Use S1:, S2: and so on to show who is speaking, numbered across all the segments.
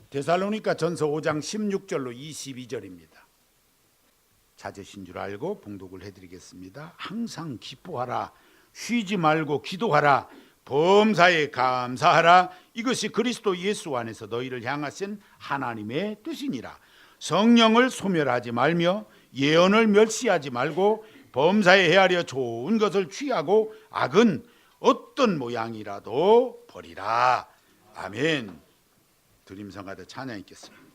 S1: 데살로니가 전서 5장 16절로 22절입니다. 찾으신 줄 알고 봉독을 해드리겠습니다. 항상 기뻐하라, 쉬지 말고 기도하라, 범사에 감사하라. 이것이 그리스도 예수 안에서 너희를 향하신 하나님의 뜻이니라. 성령을 소멸하지 말며 예언을 멸시하지 말고 범사에 헤아려 좋은 것을 취하고 악은 어떤 모양이라도 버리라. 아멘. 드림성가대 찬양 있겠습니다.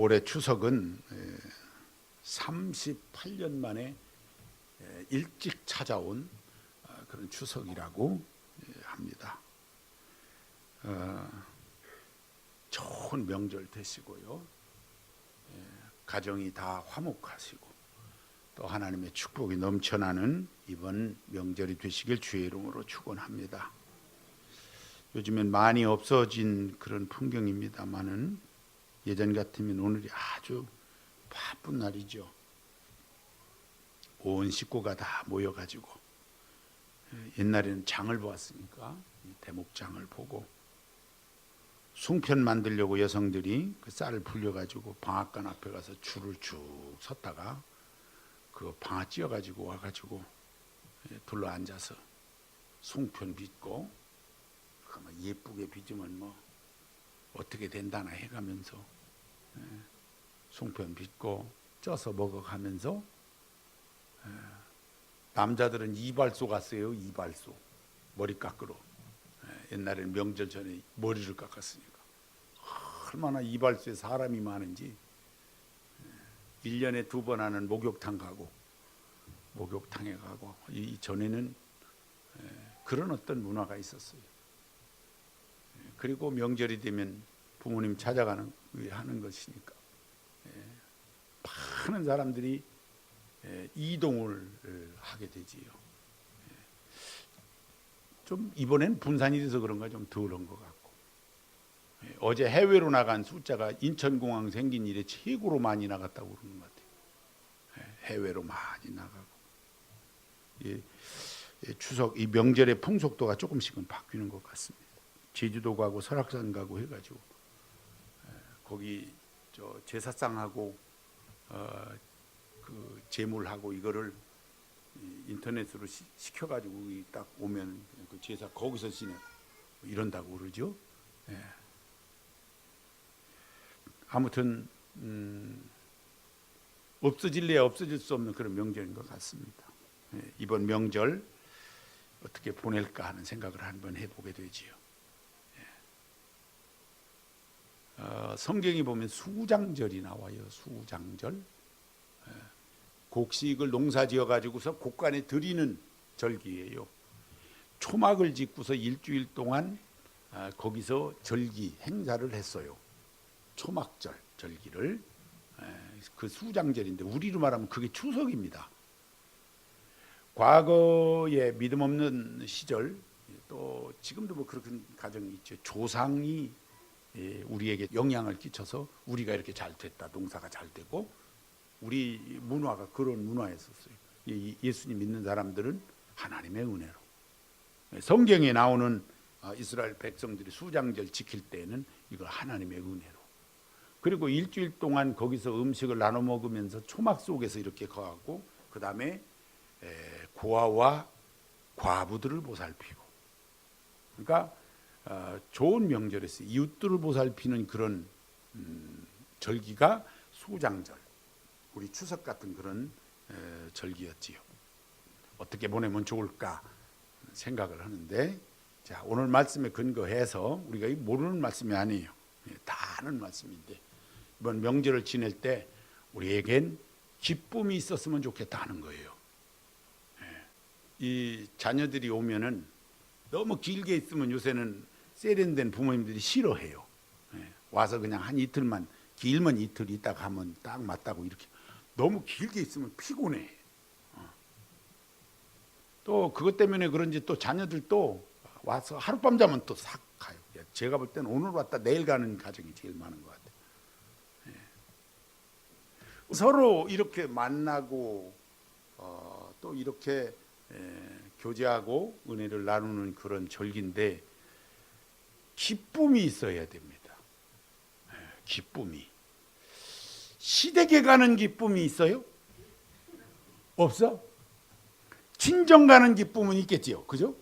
S1: 올해 추석은 38년 만에 일찍 찾아온 그런 추석이라고 합니다. 좋은 명절 되시고요. 가정이 다 화목하시고 또 하나님의 축복이 넘쳐나는 이번 명절이 되시길 주의 이름으로 축원합니다. 요즘엔 많이 없어진 그런 풍경입니다만은 예전 같으면 오늘이 아주 바쁜 날이죠. 온 식구가 다 모여가지고 옛날에는 장을 보았으니까 대목장을 보고 숭편 만들려고 여성들이 그 쌀을 불려가지고 방앗간 앞에 가서 줄을 쭉 섰다가 그 방아 찧어가지고 와가지고 둘러 앉아서 송편 빚고 그뭐 예쁘게 빚으면 뭐 어떻게 된다나 해가면서 송편 빚고 쪄서 먹어가면서 남자들은 이발소 갔어요. 이발소 머리 깎으러. 옛날에는 명절 전에 머리를 깎았으니까 얼마나 이발소에 사람이 많은지 1년에 2번 하는 목욕탕에 가고 이 전에는 그런 어떤 문화가 있었어요. 그리고 명절이 되면 부모님 찾아가는 하는 것이니까 많은 사람들이 이동을 하게 되지요. 좀 이번엔 분산이 돼서 그런가 좀 덜한 것 같고 어제 해외로 나간 숫자가 인천공항 생긴 이래 최고로 많이 나갔다고 그러는 것 같아요. 해외로 많이 나가고 추석 이 명절의 풍속도가 조금씩은 바뀌는 것 같습니다. 제주도 가고 설악산 가고 해가지고 거기 저 제사상하고 그 제물하고 이거를 인터넷으로 시켜가지고 딱 오면 그 제사 거기서 지내 이런다고 그러죠. 아무튼 없어질래야 없어질 수 없는 그런 명절인 것 같습니다. 이번 명절 어떻게 보낼까 하는 생각을 한번 해보게 되지요. 성경이 보면 수장절이 나와요. 수장절. 곡식을 농사지어 가지고서 곡간에 드리는 절기예요. 초막을 짓고서 일주일 동안 거기서 절기 행사를 했어요. 초막절 절기를 그 수장절인데 우리로 말하면 그게 추석입니다. 과거에 믿음 없는 시절 또 지금도 뭐 그런 가정이 있죠. 조상이 우리에게 영향을 끼쳐서 우리가 이렇게 잘 됐다, 농사가 잘 되고 우리 문화가 그런 문화였었어요. 예수님 믿는 사람들은 하나님의 은혜로 성경에 나오는 이스라엘 백성들이 수장절 지킬 때에는 이걸 하나님의 은혜로 그리고 일주일 동안 거기서 음식을 나눠 먹으면서 초막 속에서 이렇게 거하고 그 다음에 고아와 과부들을 보살피고 그러니까 좋은 명절이었어요. 이웃들을 보살피는 그런 절기가 수장절 우리 추석 같은 그런 절기였지요. 어떻게 보내면 좋을까 생각을 하는데 자 오늘 말씀에 근거해서 우리가 모르는 말씀이 아니에요. 다 아는 말씀인데 이번 명절을 지낼 때 우리에겐 기쁨이 있었으면 좋겠다 하는 거예요. 이 자녀들이 오면은 너무 길게 있으면 요새는 세련된 부모님들이 싫어해요. 와서 그냥 한 이틀만 길면 이틀 있다 가면 딱 맞다고 이렇게 너무 길게 있으면 피곤해. 또 그것 때문에 그런지 또 자녀들도 와서 하룻밤 자면 또 싹 가요. 제가 볼 때는 오늘 왔다 내일 가는 가정이 제일 많은 것 같아요. 서로 이렇게 만나고 또 이렇게 교제하고 은혜를 나누는 그런 절기인데 기쁨이 있어야 됩니다. 기쁨이. 시댁에 가는 기쁨이 있어요? 없어? 친정 가는 기쁨은 있겠지요. 그죠?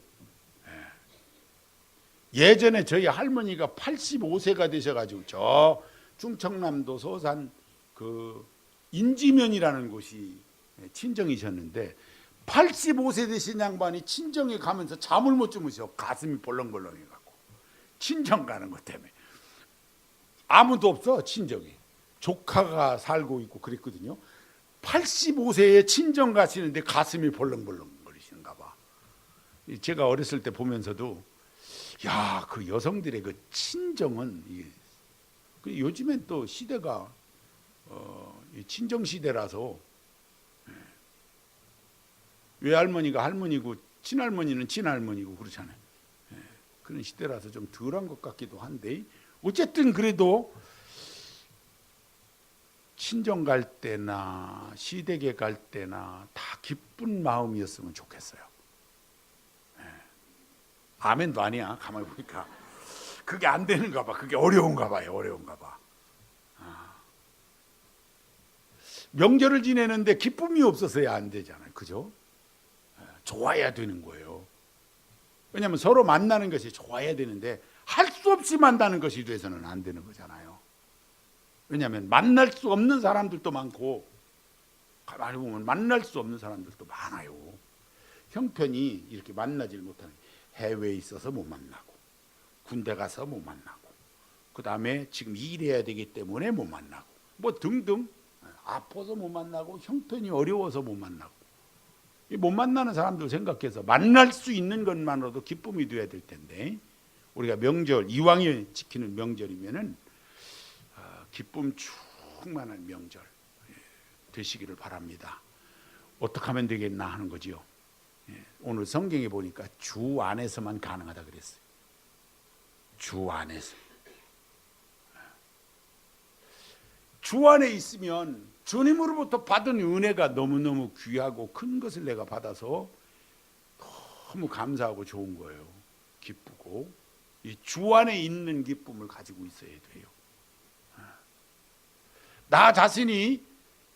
S1: 예전에 저희 할머니가 85세가 되셔가지고 저 충청남도 서산 그 인지면이라는 곳이 친정이셨는데 85세 되신 양반이 친정에 가면서 잠을 못 주무셔. 가슴이 벌렁벌렁해갖고 친정 가는 것 때문에 아무도 없어. 친정에 조카가 살고 있고 그랬거든요. 85세에 친정 가시는데 가슴이 벌렁벌렁 거리시는가 봐. 제가 어렸을 때 보면서도 야, 그 여성들의 그 친정은 요즘엔 또 시대가 친정 시대라서 외할머니가 할머니고 친할머니는 친할머니고 그렇잖아요. 그런 시대라서 좀 덜한 것 같기도 한데 어쨌든 그래도 친정 갈 때나 시댁에 갈 때나 다 기쁜 마음이었으면 좋겠어요. 아멘도 아니야. 가만히 보니까 그게 안 되는가 봐. 그게 어려운가 봐요. 어려운가 봐. 명절을 지내는데 기쁨이 없어서야 안 되잖아요. 그죠? 좋아야 되는 거예요. 왜냐하면 서로 만나는 것이 좋아야 되는데 할 수 없이 만나는 것이 돼서는 안 되는 거잖아요. 왜냐하면 만날 수 없는 사람들도 많고 가만히 보면 만날 수 없는 사람들도 많아요. 형편이 이렇게 만나질 못하는, 해외에 있어서 못 만나고, 군대 가서 못 만나고, 그 다음에 지금 일해야 되기 때문에 못 만나고, 뭐 등등, 아파서 못 만나고, 형편이 어려워서 못 만나고, 못 만나는 사람들 생각해서 만날 수 있는 것만으로도 기쁨이 되어야 될 텐데, 우리가 명절, 이왕에 지키는 명절이면은 기쁨 충만한 명절 되시기를 바랍니다. 어떻게 하면 되겠나 하는 거지요. 오늘 성경에 보니까 주 안에서만 가능하다 그랬어요. 주 안에서. 주 안에 있으면 주님으로부터 받은 은혜가 너무너무 귀하고 큰 것을 내가 받아서 너무 감사하고 좋은 거예요. 기쁘고 이 주 안에 있는 기쁨을 가지고 있어야 돼요. 나 자신이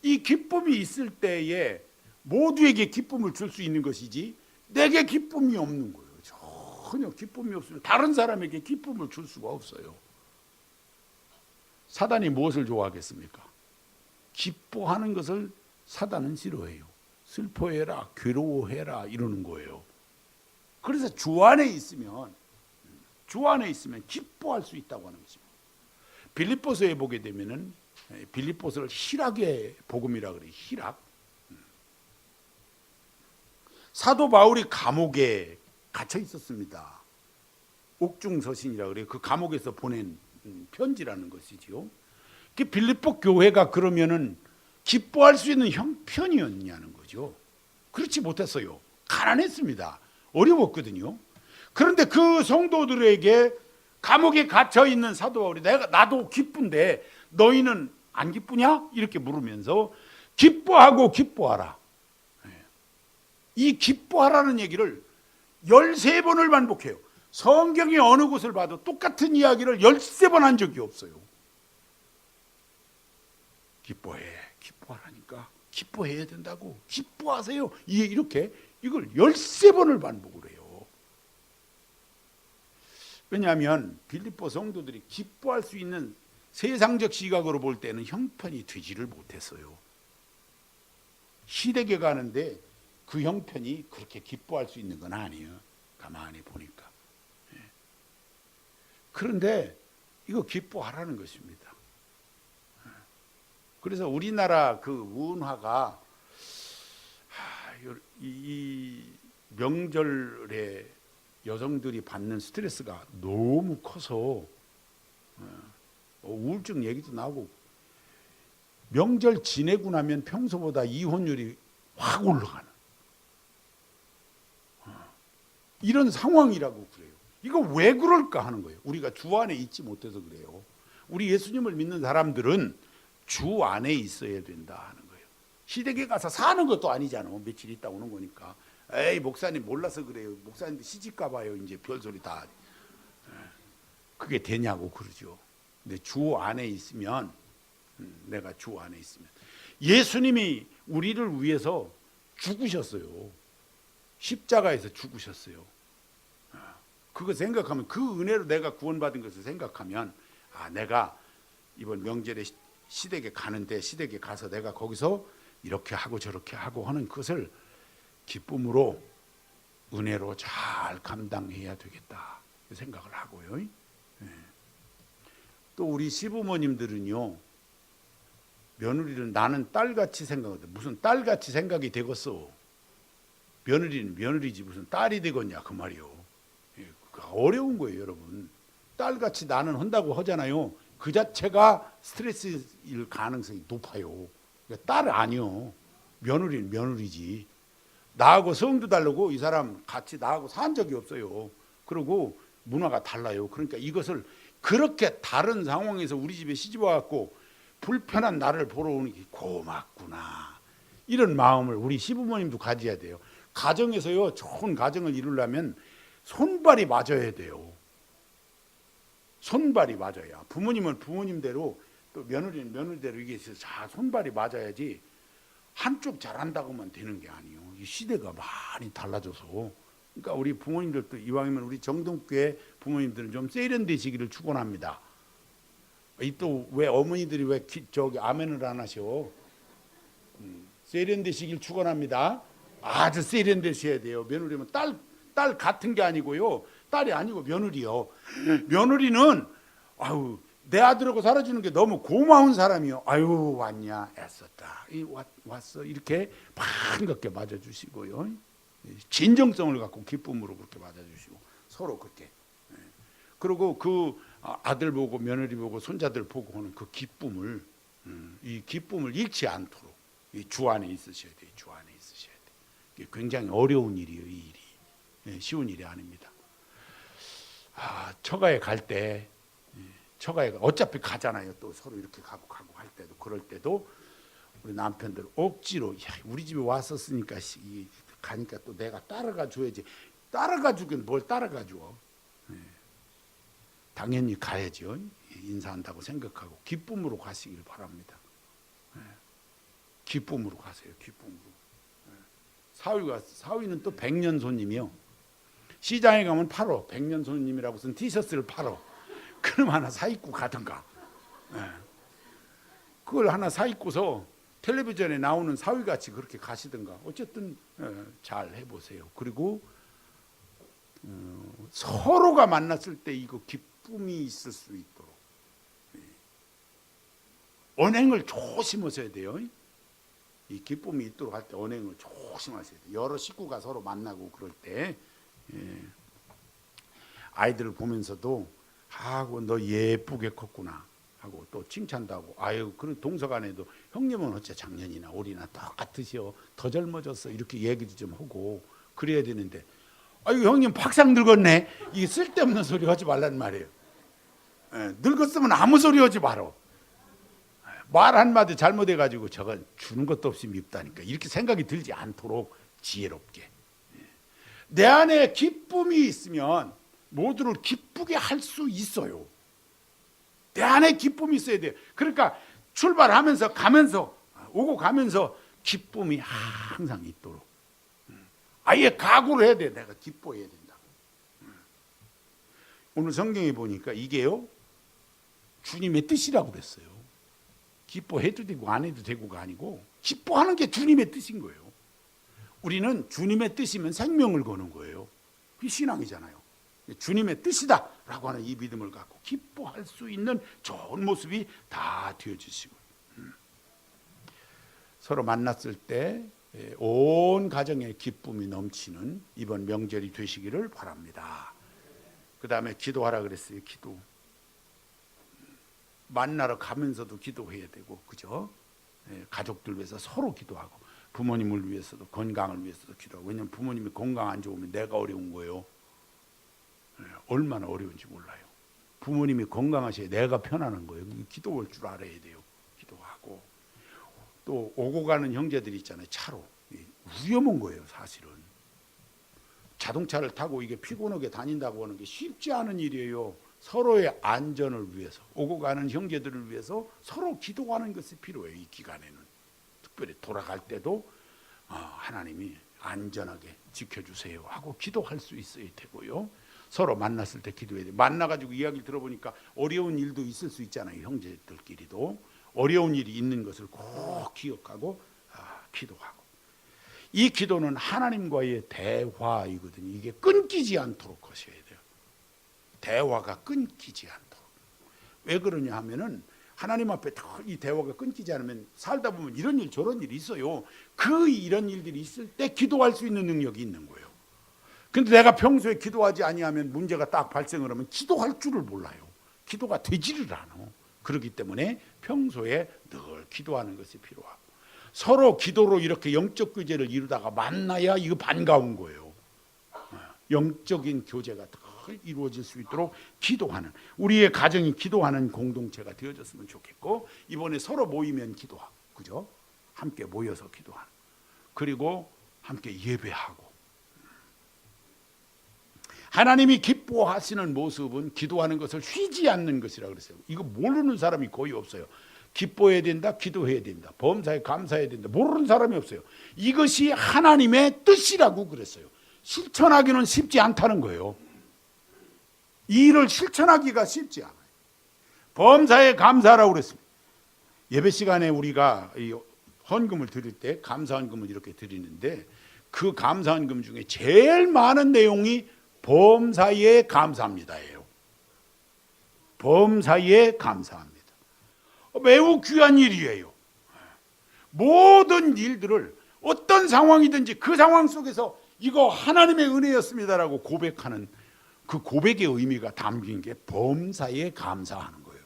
S1: 이 기쁨이 있을 때에 모두에게 기쁨을 줄 수 있는 것이지 내게 기쁨이 없는 거예요. 전혀 기쁨이 없으면 다른 사람에게 기쁨을 줄 수가 없어요. 사단이 무엇을 좋아하겠습니까? 기뻐하는 것을 사단은 싫어해요. 슬퍼해라, 괴로워해라 이러는 거예요. 그래서 주 안에 있으면 기뻐할 수 있다고 하는 것입니다. 빌립보서에 보게 되면은 빌립보서를 희락의 복음이라 그래요. 희락. 사도 바울이 감옥에 갇혀 있었습니다. 옥중서신이라 그래요. 그 감옥에서 보낸 편지라는 것이지요. 빌립보 교회가 그러면은 기뻐할 수 있는 형편이었냐는 거죠. 그렇지 못했어요. 가난했습니다. 어려웠거든요. 그런데 그 성도들에게 감옥에 갇혀 있는 사도 바울이 나도 기쁜데 너희는 안 기쁘냐? 이렇게 물으면서 기뻐하고 기뻐하라. 이 기뻐하라는 얘기를 13번을 반복해요. 성경의 어느 곳을 봐도 똑같은 이야기를 13번 한 적이 없어요. 기뻐하라니까. 기뻐해야 된다고. 기뻐하세요. 이렇게 이걸 13번을 반복을 해요. 왜냐하면 빌립보 성도들이 기뻐할 수 있는 세상적 시각으로 볼 때는 형편이 되지를 못했어요. 시댁에 가는데 그 형편이 그렇게 기뻐할 수 있는 건 아니에요. 가만히 보니까. 그런데 이거 기뻐하라는 것입니다. 그래서 우리나라 그 문화가 이 명절에 여성들이 받는 스트레스가 너무 커서 우울증 얘기도 나오고 명절 지내고 나면 평소보다 이혼율이 확 올라가는 이런 상황이라고 그래요. 이거 왜 그럴까 하는 거예요. 우리가 주 안에 있지 못해서 그래요. 우리 예수님을 믿는 사람들은 주 안에 있어야 된다 하는 거예요. 시댁에 가서 사는 것도 아니잖아. 며칠 있다 오는 거니까. 에이 목사님 몰라서 그래요. 목사님도 시집 가봐요. 이제 별소리 다. 그게 되냐고 그러죠. 근데 주 안에 있으면 내가 주 안에 있으면 예수님이 우리를 위해서 죽으셨어요. 십자가에서 죽으셨어요. 그거 생각하면 그 은혜로 내가 구원받은 것을 생각하면 내가 이번 명절에 시댁에 가는데 시댁에 가서 내가 거기서 이렇게 하고 저렇게 하고 하는 것을 기쁨으로 은혜로 잘 감당해야 되겠다 생각을 하고요. 또 우리 시부모님들은요, 며느리는 나는 딸같이 생각하거든. 무슨 딸같이 생각이 되겠어. 며느리는 며느리지 무슨 딸이 되겠냐 그 말이요. 어려운 거예요, 여러분. 딸같이 나는 한다고 하잖아요. 그 자체가 스트레스일 가능성이 높아요. 그러니까 딸 아니요. 며느리는 며느리지. 나하고 성도 다르고 이 사람 같이 나하고 산 적이 없어요. 그리고 문화가 달라요. 그러니까 이것을 그렇게 다른 상황에서 우리 집에 시집 와갖고 불편한 나를 보러 오는 게 고맙구나. 이런 마음을 우리 시부모님도 가져야 돼요. 가정에서요, 좋은 가정을 이루려면 손발이 맞아야 돼요. 손발이 맞아야. 부모님은 부모님대로 또 며느리는 며느리대로 이게 잘 손발이 맞아야지 한쪽 잘한다고만 되는 게 아니에요. 이 시대가 많이 달라져서 그러니까 우리 부모님들도 이왕이면 우리 정동교회 부모님들은 좀 세련되시기를 축원합니다. 이 또 왜 어머니들이 왜 저기 아멘을 안 하셔? 세련되시길 축원합니다. 아주 세련되셔야 돼요. 며느리면 딸 같은 게 아니고요. 딸이 아니고 며느리요. 며느리는 아유 내 아들하고 살아주는 게 너무 고마운 사람이요. 아유 왔냐 애썼다. 왔어 이렇게 반갑게 맞아주시고요. 진정성을 갖고 기쁨으로 그렇게 맞아주시고 서로 그렇게. 그리고 그 아들 보고 며느리 보고 손자들 보고 하는 그 기쁨을 이 기쁨을 잃지 않도록 이 주 안에 있으셔야 돼요. 주 안에 있으셔야 돼요. 이게 굉장히 어려운 일이에요. 이 일이 쉬운 일이 아닙니다. 처가에 갈 때 처가에 어차피 가잖아요. 또 서로 이렇게 가고 할 때도 그럴 때도 우리 남편들 억지로 야, 우리 집에 왔었으니까 가니까 또 내가 따라가 줘야지. 따라가 주긴 뭘 따라가 줘. 당연히 가야죠. 인사한다고 생각하고 기쁨으로 가시길 바랍니다. 기쁨으로 가세요. 기쁨으로. 사위는 또 백년 손님이요. 시장에 가면 팔어. 백년 손님이라고 쓴 티셔츠를 팔어. 그럼 하나 사 입고 가든가. 그걸 하나 사 입고서 텔레비전에 나오는 사위같이 그렇게 가시든가. 어쨌든 잘 해보세요. 그리고 서로가 만났을 때 이거 기쁨이 있을 수 있도록 언행을 조심하셔야 돼요. 이 기쁨이 있도록 할 때 언행을 조심하셔야 돼요. 여러 식구가 서로 만나고 그럴 때 아이들을 보면서도 하고 너 예쁘게 컸구나 하고 또 칭찬도 하고 아유 그런 동서간에도 형님은 어째 작년이나 올이나 똑같으시오 더 젊어졌어 이렇게 얘기도 좀 하고 그래야 되는데 아유 형님 팍상 늙었네 이게 쓸데없는 소리 하지 말란 말이에요. 늙었으면 아무 소리 하지 말어. 말 한마디 잘못해가지고 저건 주는 것도 없이 밉다니까 이렇게 생각이 들지 않도록 지혜롭게 내 안에 기쁨이 있으면 모두를 기쁘게 할 수 있어요. 내 안에 기쁨이 있어야 돼요. 그러니까 출발하면서 가면서 오고 가면서 기쁨이 항상 있도록 아예 각오를 해야 돼. 내가 기뻐해야 된다. 오늘 성경에 보니까 이게요 주님의 뜻이라고 그랬어요. 기뻐해도 되고 안 해도 되고가 아니고 기뻐하는 게 주님의 뜻인 거예요. 우리는 주님의 뜻이면 생명을 거는 거예요. 그게 신앙이잖아요. 주님의 뜻이다 라고 하는 이 믿음을 갖고 기뻐할 수 있는 좋은 모습이 다 되어주시고 서로 만났을 때 온 가정에 기쁨이 넘치는 이번 명절이 되시기를 바랍니다. 그 다음에 기도하라 그랬어요. 기도 만나러 가면서도 기도해야 되고 그죠? 가족들 위해서 서로 기도하고 부모님을 위해서도 건강을 위해서도 기도하고 왜냐하면 부모님이 건강 안 좋으면 내가 어려운 거예요. 얼마나 어려운지 몰라요. 부모님이 건강하셔야 내가 편안한 거예요. 기도할 줄 알아야 돼요. 기도하고 또 오고 가는 형제들이 있잖아요. 차로 위험한 거예요. 사실은 자동차를 타고 이게 피곤하게 다닌다고 하는 게 쉽지 않은 일이에요. 서로의 안전을 위해서 오고 가는 형제들을 위해서 서로 기도하는 것이 필요해요. 이 기간에는 특별히 돌아갈 때도 하나님이 안전하게 지켜주세요 하고 기도할 수 있어야 되고요. 서로 만났을 때 기도해야 돼요. 만나가지고 이야기를 들어보니까 어려운 일도 있을 수 있잖아요. 형제들끼리도 어려운 일이 있는 것을 꼭 기억하고 기도하고 이 기도는 하나님과의 대화이거든요. 이게 끊기지 않도록 하셔야 돼요. 대화가 끊기지 않도록. 왜 그러냐 하면은 하나님 앞에 이 대화가 끊기지 않으면 살다 보면 이런 일 저런 일이 있어요. 이런 일들이 있을 때 기도할 수 있는 능력이 있는 거예요. 근데 내가 평소에 기도하지 아니하면 문제가 딱 발생을 하면 기도할 줄을 몰라요. 기도가 되지를 않아. 그렇기 때문에 평소에 늘 기도하는 것이 필요하고 서로 기도로 이렇게 영적 교제를 이루다가 만나야 이거 반가운 거예요. 영적인 교제가 늘 이루어질 수 있도록 기도하는 우리의 가정이 기도하는 공동체가 되어졌으면 좋겠고 이번에 서로 모이면 기도하고 그죠? 함께 모여서 기도하는 그리고 함께 예배하고 하나님이 기뻐하시는 모습은 기도하는 것을 쉬지 않는 것이라고 그랬어요. 이거 모르는 사람이 거의 없어요. 기뻐해야 된다, 기도해야 된다, 범사에 감사해야 된다. 모르는 사람이 없어요. 이것이 하나님의 뜻이라고 그랬어요. 실천하기는 쉽지 않다는 거예요. 이 일을 실천하기가 쉽지 않아요. 범사에 감사하라고 그랬습니다. 예배 시간에 우리가 이 헌금을 드릴 때 감사헌금을 이렇게 드리는데 그 감사헌금 중에 제일 많은 내용이 범사에 감사합니다예요. 범사에 감사합니다. 매우 귀한 일이에요. 모든 일들을 어떤 상황이든지 그 상황 속에서 이거 하나님의 은혜였습니다라고 고백하는 그 고백의 의미가 담긴 게 범사에 감사하는 거예요.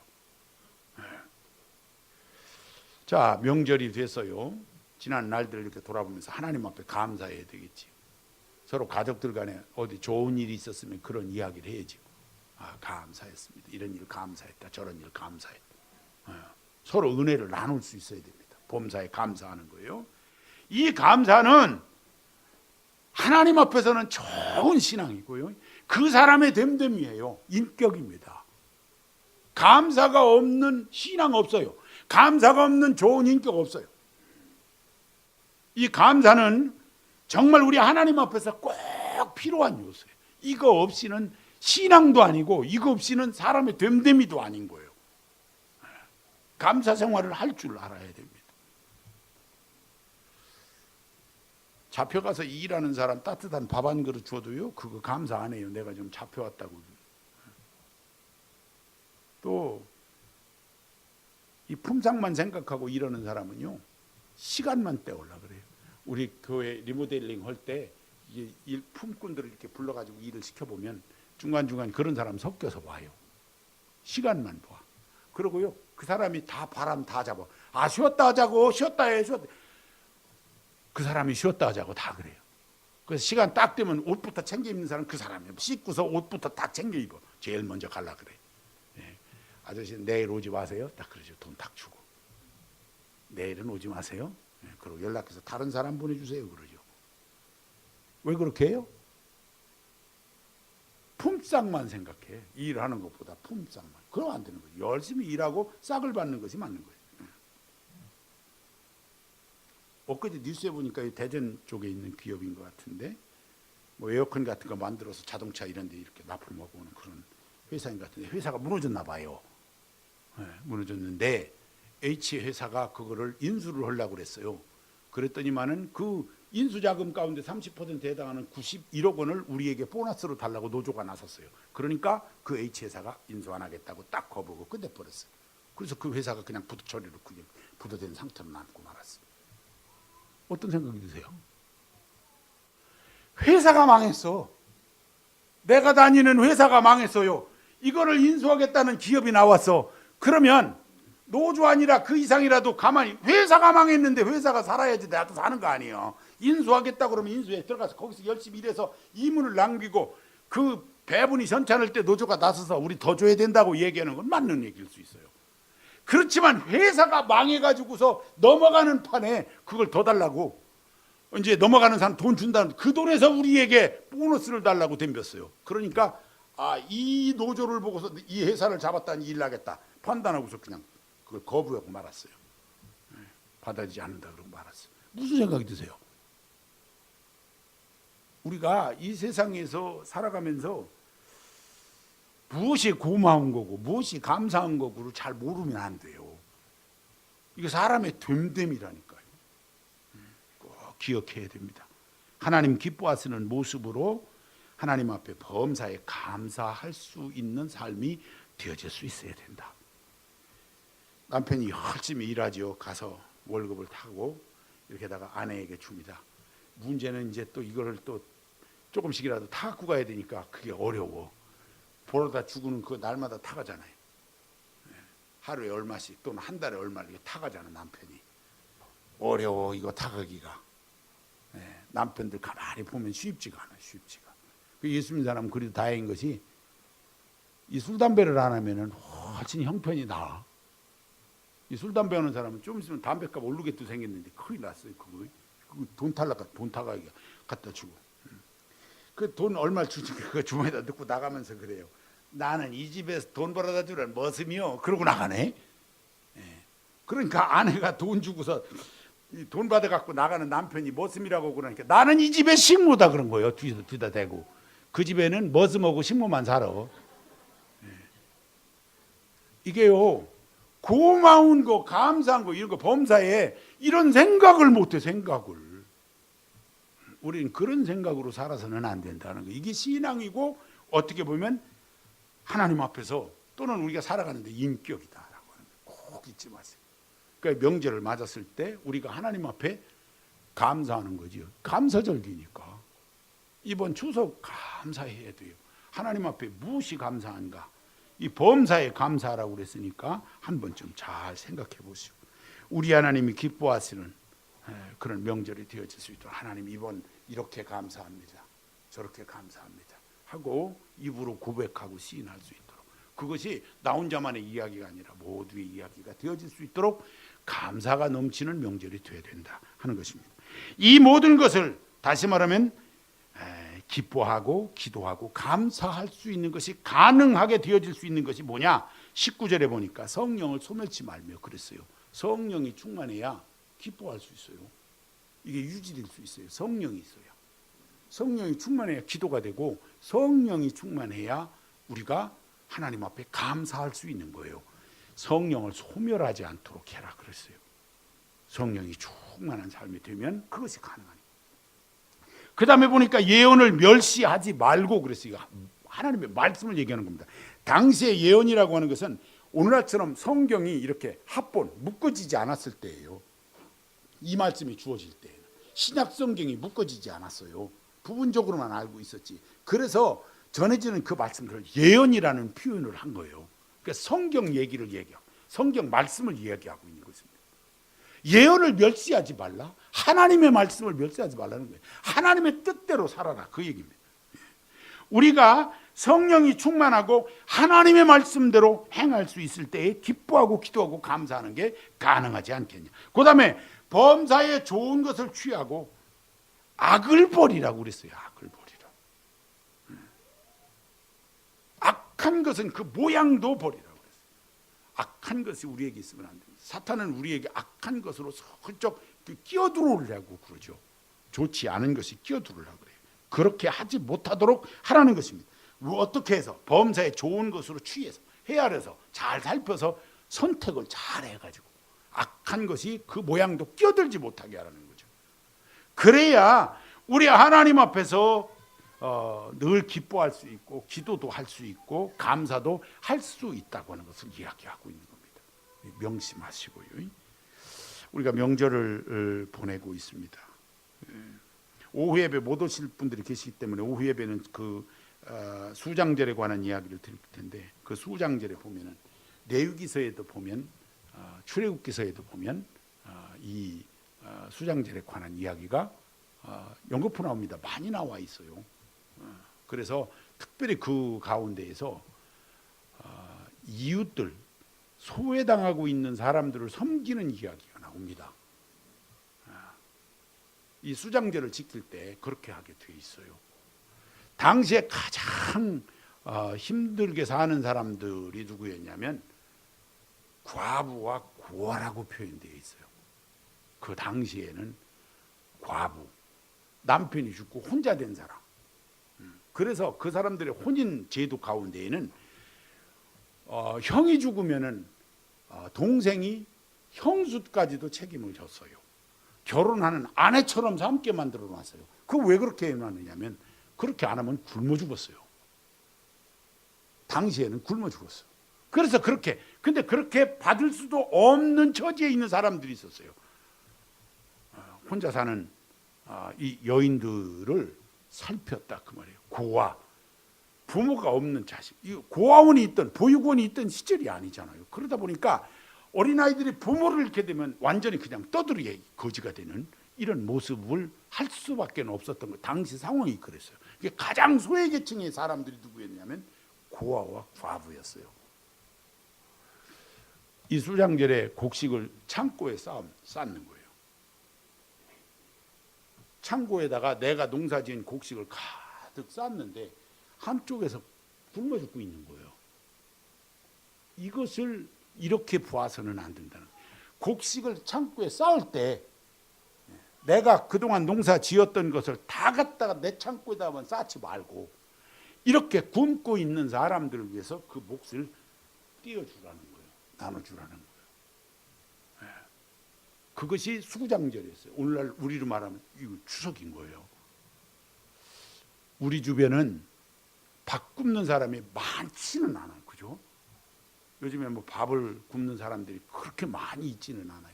S1: 자, 명절이 됐어요. 지난 날들을 이렇게 돌아보면서 하나님 앞에 감사해야 되겠지. 서로 가족들 간에 어디 좋은 일이 있었으면 그런 이야기를 해야지. 아, 감사했습니다. 이런 일 감사했다. 저런 일 감사했다. 서로 은혜를 나눌 수 있어야 됩니다. 범사에 감사하는 거예요. 이 감사는 하나님 앞에서는 좋은 신앙이고요. 그 사람의 됨됨이에요. 인격입니다. 감사가 없는 신앙 없어요. 감사가 없는 좋은 인격 없어요. 이 감사는 정말 우리 하나님 앞에서 꼭 필요한 요소예요. 이거 없이는 신앙도 아니고 이거 없이는 사람의 됨됨이도 아닌 거예요. 감사 생활을 할 줄 알아야 됩니다. 잡혀가서 일하는 사람 따뜻한 밥 한 그릇 줘도요, 그거 감사 안 해요. 내가 좀 잡혀왔다고. 또 이 품삯만 생각하고 일하는 사람은요, 시간만 때우려 그래요. 우리 교회 리모델링 할 때 품꾼들을 이렇게 불러가지고 일을 시켜보면 중간중간 그런 사람 섞여서 와요. 시간만 봐. 그러고요, 그 사람이 다 바람 다 잡아. 아, 쉬었다 하자고, 쉬었다 해, 쉬었다. 그 사람이 쉬었다 하자고 다 그래요. 그래서 시간 딱 되면 옷부터 챙겨 입는 사람 그 사람이에요. 씻고서 옷부터 딱 챙겨 입어. 제일 먼저 갈라 그래. 예. 아저씨 내일 오지 마세요. 딱 그러죠. 돈 딱 주고. 내일은 오지 마세요. 예. 그리고 연락해서 다른 사람 보내주세요. 그러죠. 왜 그렇게 해요? 품삯만 생각해. 일하는 것보다 품삯만. 그럼 안 되는 거예요. 열심히 일하고 싹을 받는 것이 맞는 거예요. 엊그제 뉴스에 보니까 대전 쪽에 있는 기업인 것 같은데 뭐 에어컨 같은 거 만들어서 자동차 이런 데 이렇게 납품하고 오는 그런 회사인 것 같은데 회사가 무너졌나 봐요. 네, 무너졌는데 H회사가 그거를 인수를 하려고 그랬어요. 그랬더니만은 그 인수자금 가운데 30%에 해당하는 91억 원을 우리에게 보너스로 달라고 노조가 나섰어요. 그러니까 그 H회사가 인수 안 하겠다고 딱 거부하고 끝내버렸어요. 그래서 그 회사가 그냥 부도 처리로 그냥 부도된 상태로 남고 말았어요. 어떤 생각이 드세요? 회사가 망했어. 내가 다니는 회사가 망했어요. 이거를 인수하겠다는 기업이 나왔어. 그러면 노조 아니라 그 이상이라도 가만히, 회사가 망했는데 회사가 살아야지 나도 사는 거 아니에요. 인수하겠다 그러면 인수에 들어가서 거기서 열심히 일해서 이문을 남기고 그 배분이 현찮을 때 노조가 나서서 우리 더 줘야 된다고 얘기하는 건 맞는 얘기일 수 있어요. 그렇지만 회사가 망해가지고서 넘어가는 판에 그걸 더 달라고, 이제 넘어가는 사람 돈 준다는 그 돈에서 우리에게 보너스를 달라고 덤볐어요. 그러니까 이 노조를 보고서 이 회사를 잡았다니 일하겠다 판단하고서 그냥 그걸 거부하고 말았어요. 받아들이지 않는다 그러고 말았어요. 무슨 생각이 드세요? 우리가 이 세상에서 살아가면서 무엇이 고마운 거고 무엇이 감사한 거고를 잘 모르면 안 돼요. 이게 사람의 됨됨이라니까요. 꼭 기억해야 됩니다. 하나님 기뻐하시는 모습으로 하나님 앞에 범사에 감사할 수 있는 삶이 되어질 수 있어야 된다. 남편이 열심히 일하죠. 가서 월급을 타고 이렇게다가 아내에게 줍니다. 문제는 이제 또 이거를 또 조금씩이라도 타 갖고 가야 되니까 그게 어려워. 벌어다 주고는 그 날마다 타가잖아요. 하루에 얼마씩 또는 한 달에 얼마를 타가잖아 남편이. 어려워 이거 타가기가. 남편들 가만히 보면 쉽지가 않아. 쉽지가. 그 예수 믿는 사람은 그래도 다행인 것이 이 술 담배를 안 하면은 훨씬 형편이 나아. 이 술 담배 하는 사람은 좀 있으면 담배값 오르게 또 생겼는데 큰일 났어요. 그거 돈 탈라가 돈 타가기가 갖다 주고. 그 돈 얼마 주니까 그 주머니에다 넣고 나가면서 그래요. 나는 이 집에서 돈 벌어다 주란 머슴이요. 그러고 나가네. 그러니까 아내가 돈 주고서 돈 받아갖고 나가는 남편이 머슴이라고 그러니까 나는 이 집에 식모다 그런 거예요. 뒤다 대고 그 집에는 머슴하고 식모만 살아. 이게요, 고마운 거, 감사한 거, 이런 거 범사에 이런 생각을 못해. 생각을 우리는 그런 생각으로 살아서는 안 된다는 거. 이게 신앙이고 어떻게 보면 하나님 앞에서 또는 우리가 살아가는데 인격이다라고 하는 거 꼭 잊지 마세요. 그러니까 명절을 맞았을 때 우리가 하나님 앞에 감사하는 거지요. 감사절기니까 이번 추석 감사해야 돼요. 하나님 앞에 무엇이 감사한가? 이 범사에 감사하라고 그랬으니까 한 번쯤 잘 생각해 보시고 우리 하나님이 기뻐하시는 그런 명절이 되어질 수 있도록 하나님 이번 이렇게 감사합니다. 저렇게 감사합니다. 하고 입으로 고백하고 시인할 수 있도록 그것이 나 혼자만의 이야기가 아니라 모두의 이야기가 되어질 수 있도록 감사가 넘치는 명절이 되어야 된다 하는 것입니다. 이 모든 것을 다시 말하면 기뻐하고 기도하고 감사할 수 있는 것이 가능하게 되어질 수 있는 것이 뭐냐? 19절에 보니까 성령을 소멸치 말며 그랬어요. 성령이 충만해야 기뻐할 수 있어요. 이게 유지될 수 있어요. 성령이 있어야. 성령이 충만해야 기도가 되고 성령이 충만해야 우리가 하나님 앞에 감사할 수 있는 거예요. 성령을 소멸하지 않도록 해라 그랬어요. 성령이 충만한 삶이 되면 그것이 가능하니까. 그 다음에 보니까 예언을 멸시하지 말고 그랬어요. 하나님의 말씀을 얘기하는 겁니다. 당시의 예언이라고 하는 것은 오늘날처럼 성경이 이렇게 합본 묶어지지 않았을 때예요. 이 말씀이 주어질 때에는 신약 성경이 묶어지지 않았어요. 부분적으로만 알고 있었지. 그래서 전해지는 그 말씀들을 예언이라는 표현을 한 거예요. 그러니까 성경 얘기를 얘기하고 성경 말씀을 이야기하고 있는 것입니다. 예언을 멸시하지 말라. 하나님의 말씀을 멸시하지 말라는 거예요. 하나님의 뜻대로 살아라 그 얘기입니다. 우리가 성령이 충만하고 하나님의 말씀대로 행할 수 있을 때에 기뻐하고 기도하고 감사하는 게 가능하지 않겠냐. 그 다음에 범사에 좋은 것을 취하고 악을 버리라고 그랬어요. 악을 버리라. 악한 것은 그 모양도 버리라고 그랬어요. 악한 것이 우리에게 있으면 안 됩니다. 사탄은 우리에게 악한 것으로 슬쩍 끼어들어오려고 그러죠. 좋지 않은 것이 끼어들어오려고 그래요. 그렇게 하지 못하도록 하라는 것입니다. 어떻게 해서? 범사에 좋은 것으로 취해서 헤아려서 잘 살펴서 선택을 잘 해가지고 악한 것이 그 모양도 끼어들지 못하게 하라는 거죠. 그래야 우리 하나님 앞에서 늘 기뻐할 수 있고 기도도 할 수 있고 감사도 할 수 있다고 하는 것을 이야기하고 있는 겁니다. 명심하시고요. 우리가 명절을 보내고 있습니다. 오후 예배 못 오실 분들이 계시기 때문에 오후 예배는 그 수장절에 관한 이야기를 드릴 텐데 그 수장절에 보면은 레위기서에도 보면 출애굽기서에도 보면 이 수장절에 관한 이야기가 연거푸 나옵니다. 많이 나와 있어요. 그래서 특별히 그 가운데에서 이웃들 소외당하고 있는 사람들을 섬기는 이야기가 나옵니다. 이 수장절을 지킬 때 그렇게 하게 돼 있어요. 당시에 가장 힘들게 사는 사람들이 누구였냐면 과부와 고아라고 표현되어 있어요. 그 당시에는 과부, 남편이 죽고 혼자 된 사람. 그래서 그 사람들의 혼인 제도 가운데에는 형이 죽으면은 동생이 형수까지도 책임을 졌어요. 결혼하는 아내처럼 함께 만들어 놨어요. 그 왜 그렇게 해놨느냐면 그렇게 안 하면 굶어 죽었어요. 당시에는 굶어 죽었어요. 그래서 근데 그렇게 받을 수도 없는 처지에 있는 사람들이 있었어요. 혼자 사는 이 여인들을 살폈다 그 말이에요. 고아, 부모가 없는 자식, 고아원이 있던 보육원이 있던 시절이 아니잖아요. 그러다 보니까 어린아이들이 부모를 잃게 되면 완전히 그냥 떠들이에 거지가 되는 이런 모습을 할 수밖에 없었던 거. 당시 상황이 그랬어요. 가장 소외계층의 사람들이 누구였냐면 고아와 과부였어요. 이 수장절에 곡식을 창고에 쌓는 거예요. 창고에다가 내가 농사지은 곡식을 가득 쌓는데 한쪽에서 굶어 죽고 있는 거예요. 이것을 이렇게 보아서는 안 된다는 거예요. 곡식을 창고에 쌓을 때 내가 그동안 농사 지었던 것을 다 갖다가 내 창고에다만 쌓지 말고 이렇게 굶고 있는 사람들을 위해서 그 몫을 띄워주라는 거예요. 나눠주라는 거예요. 그것이 수구장절이었어요. 오늘날 우리로 말하면 이거 추석인 거예요. 우리 주변은 밥 굽는 사람이 많지는 않아요. 그죠? 요즘에 뭐 밥을 굽는 사람들이 그렇게 많이 있지는 않아요.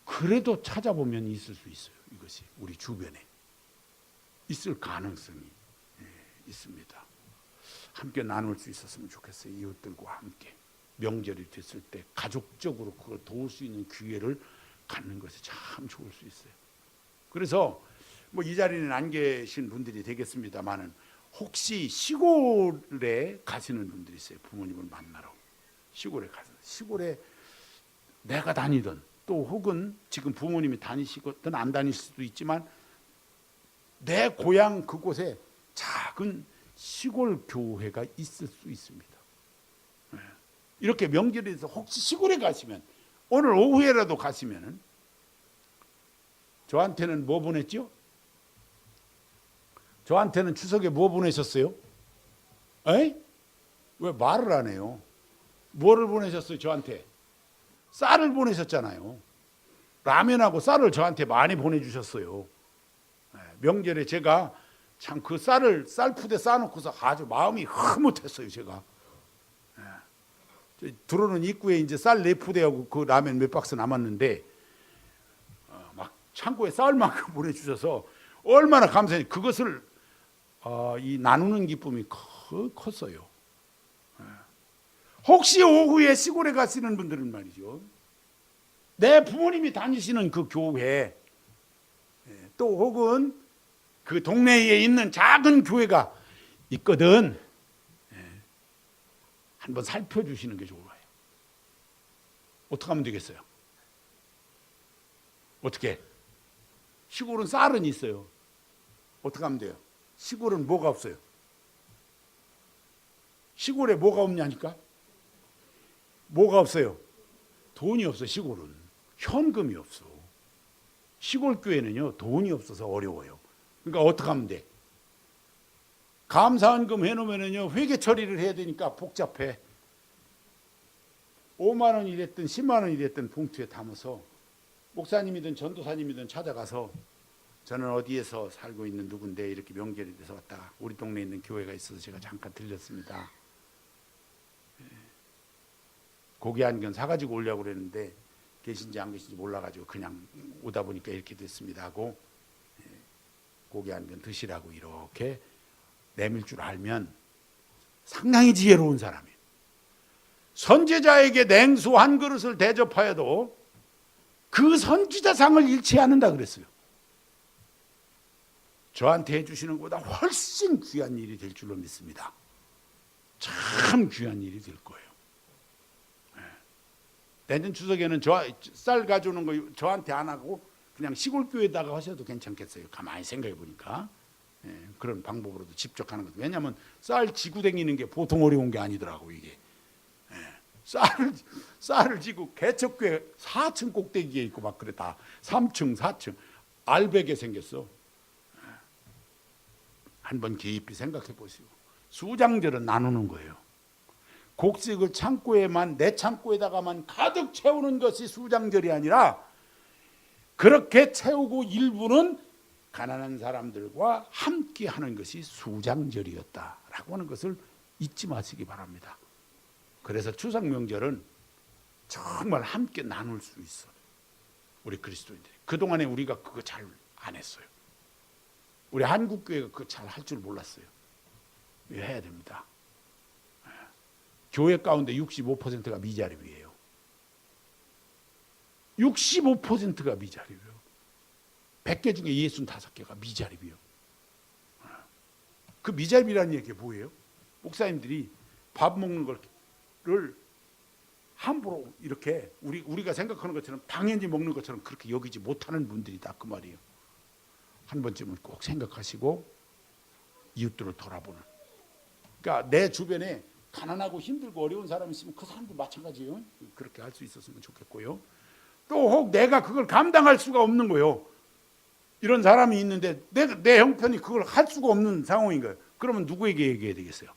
S1: 그래도 찾아보면 있을 수 있어요. 이것이 우리 주변에 있을 가능성이 있습니다. 함께 나눌 수 있었으면 좋겠어요. 이웃들과 함께 명절이 됐을 때 가족적으로 그걸 도울 수 있는 기회를 갖는 것이 참 좋을 수 있어요. 그래서 뭐 이 자리는 안 계신 분들이 되겠습니다만은 혹시 시골에 가시는 분들이 있어요. 부모님을 만나러 시골에 가서 시골에 내가 다니던 또 혹은 지금 부모님이 다니시거든 안 다니실 수도 있지만 내 고향 그곳에 작은 시골 교회가 있을 수 있습니다. 이렇게 명절에 대해서 혹시 시골에 가시면 오늘 오후에라도 가시면은 저한테는 뭐 보냈죠? 저한테는 추석에 뭐 보내셨어요? 에이? 왜 말을 안 해요? 뭐를 보내셨어요? 저한테 쌀을 보내셨잖아요. 라면하고 쌀을 저한테 많이 보내주셨어요. 명절에 제가 참 그 쌀을 쌀푸대 쌓아놓고서 아주 마음이 흐뭇했어요. 제가 들어오는 입구에 이제 쌀 4푸대하고 그 라면 몇 박스 남았는데 막 창고에 쌓을 만큼 보내주셔서 얼마나 감사해요. 그것을 이 나누는 기쁨이 컸어요. 혹시 오후에 시골에 가시는 분들은 말이죠. 내 부모님이 다니시는 그 교회 또 혹은 그 동네에 있는 작은 교회가 있거든. 한번 살펴주시는 게 좋아요. 어떻게 하면 되겠어요? 어떻게? 시골은 쌀은 있어요. 어떻게 하면 돼요? 시골은 뭐가 없어요? 시골에 뭐가 없냐니까? 뭐가 없어요? 돈이 없어. 시골은 현금이 없어. 시골 교회는요 돈이 없어서 어려워요. 그러니까 어떻게 하면 돼? 감사헌금 해놓으면요 회계 처리를 해야 되니까 복잡해. 5만 원이 됐든 10만 원이 됐든 봉투에 담아서 목사님이든 전도사님이든 찾아가서 저는 어디에서 살고 있는 누군데 이렇게 명절이 돼서 왔다. 우리 동네에 있는 교회가 있어서 제가 잠깐 들렸습니다. 고기 한 견 사가지고 오려고 그랬는데 계신지 안 계신지 몰라가지고 그냥 오다 보니까 이렇게 됐습니다 하고 고기 한 견 드시라고 이렇게 내밀 줄 알면 상당히 지혜로운 사람이에요. 선지자에게 냉수 한 그릇을 대접하여도 그 선지자상을 잃지 않는다 그랬어요. 저한테 해주시는 것보다 훨씬 귀한 일이 될 줄로 믿습니다. 참 귀한 일이 될 거예요. 내년 추석에는 쌀 가져오는 거 저한테 안 하고 그냥 시골 교회에다가 하셔도 괜찮겠어요. 가만히 생각해 보니까 그런 방법으로도 집적하는 것. 왜냐하면 쌀 지고 다니는 게 보통 어려운 게 아니더라고 이게. 쌀을 지고 개척교회 4층 꼭대기에 있고 막 그래 다 3층 4층 알배게 생겼어. 한번 깊이 생각해 보시고 수장절은 나누는 거예요. 곡식을 창고에만 내 창고에다가만 가득 채우는 것이 수장절이 아니라 그렇게 채우고 일부는 가난한 사람들과 함께 하는 것이 수장절이었다라고 하는 것을 잊지 마시기 바랍니다. 그래서 추석 명절은 정말 함께 나눌 수 있어. 우리 그리스도인들이 그동안에 우리가 그거 잘 안 했어요. 우리 한국교회가 그거 잘 할 줄 몰랐어요. 해야 됩니다. 교회 가운데 65%가 미자립이에요. 65%가 미자립이에요. 100개 중에 65개가 미자립이에요. 그 미자립이라는 얘기가 뭐예요? 목사님들이 밥 먹는 걸 함부로 이렇게 우리가 생각하는 것처럼 당연히 먹는 것처럼 그렇게 여기지 못하는 분들이다 그 말이에요. 한 번쯤은 꼭 생각하시고 이웃들을 돌아보는. 그러니까 내 주변에 가난하고 힘들고 어려운 사람이 있으면 그 사람도 마찬가지예요. 그렇게 할 수 있었으면 좋겠고요. 또 혹 내가 그걸 감당할 수가 없는 거예요. 이런 사람이 있는데 내 형편이 그걸 할 수가 없는 상황인 거예요. 그러면 누구에게 얘기해야 되겠어요?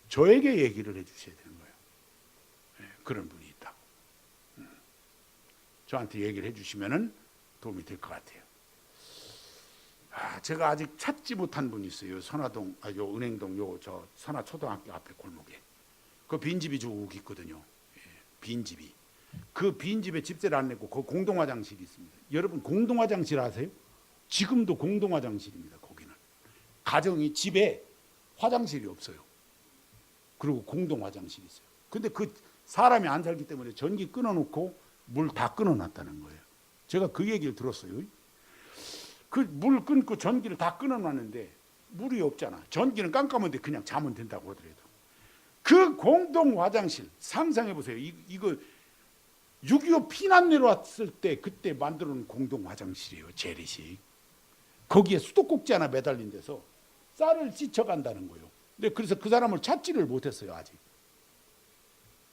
S1: 저에게 얘기를 해주셔야 되는 거예요. 그런 분이 있다고. 저한테 얘기를 해주시면 도움이 될 것 같아요. 제가 아직 찾지 못한 분이 있어요. 선화동, 요 은행동, 저 선화초등학교 앞에 골목에 그 빈집이 쭉 있거든요. 빈집이. 그 빈집에 집세를 안 내고 그 공동화장실이 있습니다. 여러분 공동화장실 아세요? 지금도 공동화장실입니다. 거기는 가정이 집에 화장실이 없어요. 그리고 공동화장실이 있어요. 근데 그 사람이 안 살기 때문에 전기 끊어놓고 물 다 끊어놨다는 거예요. 제가 그 얘기를 들었어요. 그 물 끊고 전기를 다 끊어놨는데 물이 없잖아. 전기는 깜깜한데 그냥 자면 된다고 하더라도 그 공동 화장실 상상해 보세요. 이거 6.25 피난 내려왔을 때 그때 만들어 놓은 공동 화장실이에요. 재래식. 거기에 수도꼭지 하나 매달린 데서 쌀을 씻어간다는 거예요. 근데 그래서 그 사람을 찾지를 못했어요. 아직.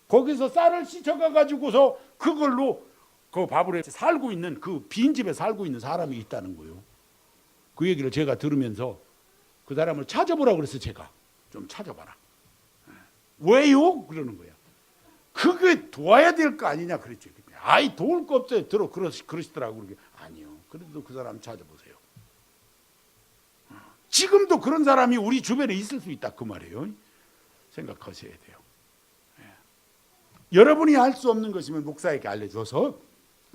S1: 거기서 쌀을 씻어가 가지고서 그걸로 그 밥을 해 살고 있는 그 빈집에 살고 있는 사람이 있다는 거예요. 그 얘기를 제가 들으면서 그 사람을 찾아보라고 그래서 제가 좀 찾아봐라. 왜요? 그러는 거야. 그게 도와야 될 거 아니냐 그랬죠. 아이 도울 거 없어요. 그러시더라고. 아니요. 그래도 그 사람 찾아보세요. 지금도 그런 사람이 우리 주변에 있을 수 있다 그 말이에요. 생각하셔야 돼요. 여러분이 할 수 없는 것이면 목사에게 알려줘서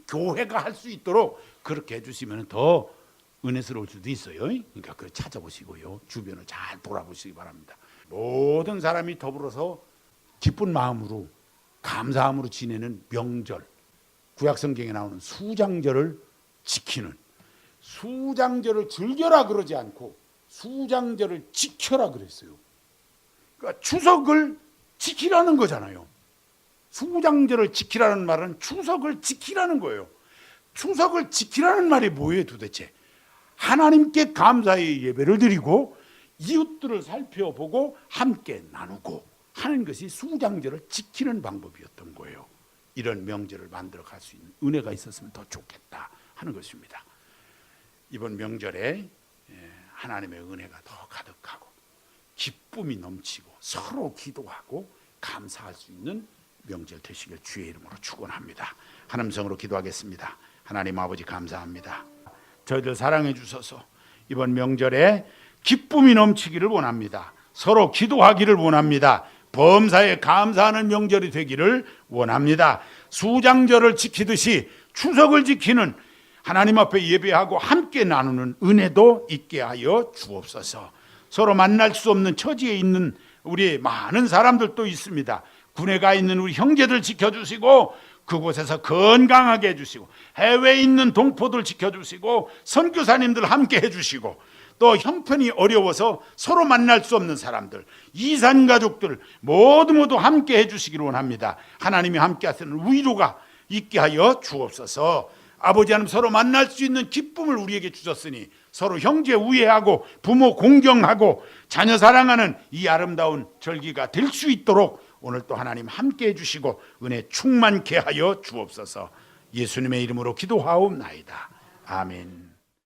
S1: 교회가 할 수 있도록 그렇게 해주시면 더 은혜스러울 수도 있어요. 그러니까 그걸 찾아보시고요. 주변을 잘 돌아보시기 바랍니다. 모든 사람이 더불어서 기쁜 마음으로 감사함으로 지내는 명절, 구약성경에 나오는 수장절을 지키는, 수장절을 즐겨라 그러지 않고 수장절을 지켜라 그랬어요. 그러니까 추석을 지키라는 거잖아요. 수장절을 지키라는 말은 추석을 지키라는 거예요. 추석을 지키라는 말이 뭐예요 도대체? 하나님께 감사의 예배를 드리고 이웃들을 살펴보고 함께 나누고 하는 것이 수장절을 지키는 방법이었던 거예요. 이런 명절을 만들어 갈 수 있는 은혜가 있었으면 더 좋겠다 하는 것입니다. 이번 명절에 하나님의 은혜가 더 가득하고 기쁨이 넘치고 서로 기도하고 감사할 수 있는 명절 되시길 주의 이름으로 축원합니다. 하나님 성으로 기도하겠습니다. 하나님 아버지 감사합니다. 저희들 사랑해 주셔서 이번 명절에 기쁨이 넘치기를 원합니다. 서로 기도하기를 원합니다. 범사에 감사하는 명절이 되기를 원합니다. 수장절을 지키듯이 추석을 지키는 하나님 앞에 예배하고 함께 나누는 은혜도 있게 하여 주옵소서. 서로 만날 수 없는 처지에 있는 우리 많은 사람들도 있습니다. 군에 가 있는 우리 형제들 지켜주시고 그곳에서 건강하게 해주시고 해외에 있는 동포들 지켜주시고 선교사님들 함께 해주시고 또 형편이 어려워서 서로 만날 수 없는 사람들, 이산가족들 모두 함께 해주시기를 원합니다. 하나님이 함께 하시는 위로가 있게 하여 주옵소서. 아버지 하나님 서로 만날 수 있는 기쁨을 우리에게 주셨으니 서로 형제 우애하고 부모 공경하고 자녀 사랑하는 이 아름다운 절기가 될 수 있도록 오늘 또 하나님 함께 해주시고 은혜 충만케 하여 주옵소서. 예수님의 이름으로 기도하옵나이다. 아멘.